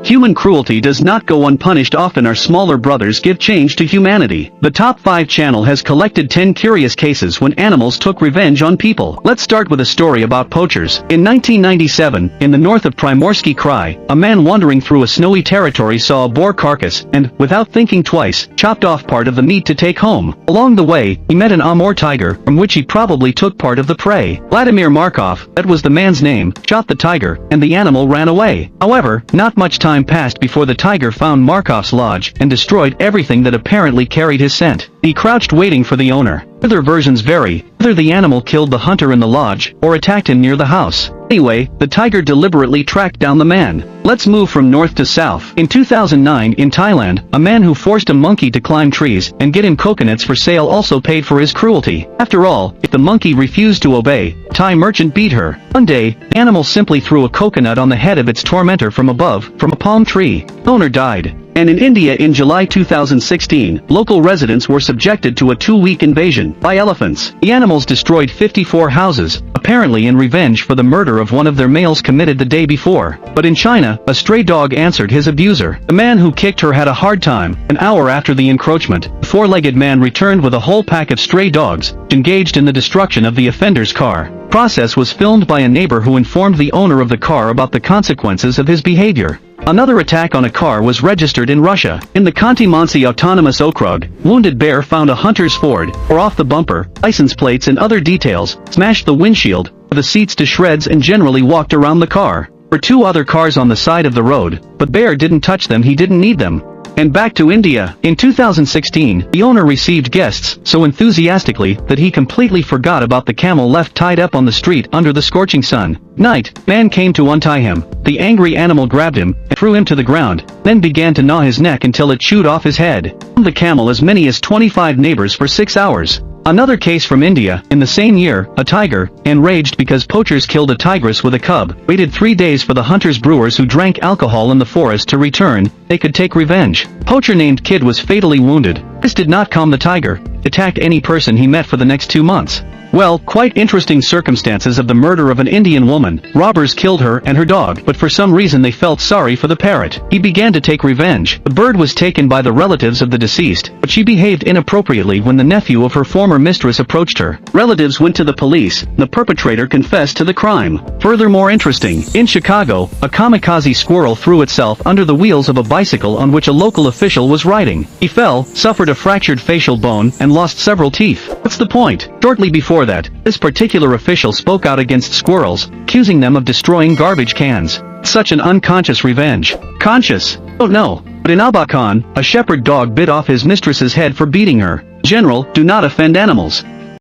Human cruelty does not go unpunished. Often our smaller brothers give change to humanity. The Top 5 channel has collected 10 curious cases when animals took revenge on people. Let's start with a story about poachers. In 1997, in the north of Primorsky Krai, a man wandering through a snowy territory saw a boar carcass and, without thinking twice, chopped off part of the meat to take home. Along the way, he met an Amur tiger, from which he probably took part of the prey. Vladimir Markov, that was the man's name, shot the tiger, and the animal ran away. However, not much time passed before the tiger found Markov's lodge and destroyed everything that apparently carried his scent. He crouched waiting for the owner. Other versions vary, whether the animal killed the hunter in the lodge or attacked him near the house. Anyway, the tiger deliberately tracked down the man. Let's move from north to south. In 2009 in Thailand, a man who forced a monkey to climb trees and get him coconuts for sale also paid for his cruelty. After all, if the monkey refused to obey, a Thai merchant beat her. One day, the animal simply threw a coconut on the head of its tormentor from above, from a palm tree. The owner died. And in India in July 2016, local residents were subjected to a 2-week invasion by elephants. The animals destroyed 54 houses, apparently in revenge for the murder of one of their males committed the day before. But in China, a stray dog answered his abuser. The man who kicked her had a hard time. An hour after the encroachment, the 4-legged man returned with a whole pack of stray dogs, engaged in the destruction of the offender's car. The process was filmed by a neighbor who informed the owner of the car about the consequences of his behavior. Another attack on a car was registered in Russia. In the Khanty-Mansi Autonomous Okrug, wounded bear found a hunter's Ford, tore off the bumper, license plates and other details, smashed the windshield, tore the seats to shreds and generally walked around the car. There were 2 other cars on the side of the road, but bear didn't touch them, he didn't need them. And back to India. In 2016, the owner received guests so enthusiastically that he completely forgot about the camel left tied up on the street under the scorching sun. Night, man came to untie him. The angry animal grabbed him and threw him to the ground, then began to gnaw his neck until it chewed off his head. The camel as many as 25 neighbors for 6 hours. Another case from India, in the same year, a tiger, enraged because poachers killed a tigress with a cub, waited 3 days for the hunter's brewers who drank alcohol in the forest to return. They could take revenge. Poacher named Kid was fatally wounded. This did not calm the tiger. It attacked any person he met for the next 2 months. Well, quite interesting circumstances of the murder of an Indian woman. Robbers killed her and her dog, but for some reason they felt sorry for the parrot. He began to take revenge. The bird was taken by the relatives of the deceased, but she behaved inappropriately when the nephew of her former mistress approached her. Relatives went to the police. The perpetrator confessed to the crime. Furthermore interesting, in Chicago, a kamikaze squirrel threw itself under the wheels of a bicycle on which a local official was riding. He fell, suffered a fractured facial bone, and lost several teeth. What's the point? Shortly before that, this particular official spoke out against squirrels, accusing them of destroying garbage cans. Such an unconscious revenge. Conscious? Oh no. But in Abakan, a shepherd dog bit off his mistress's head for beating her. General, do not offend animals.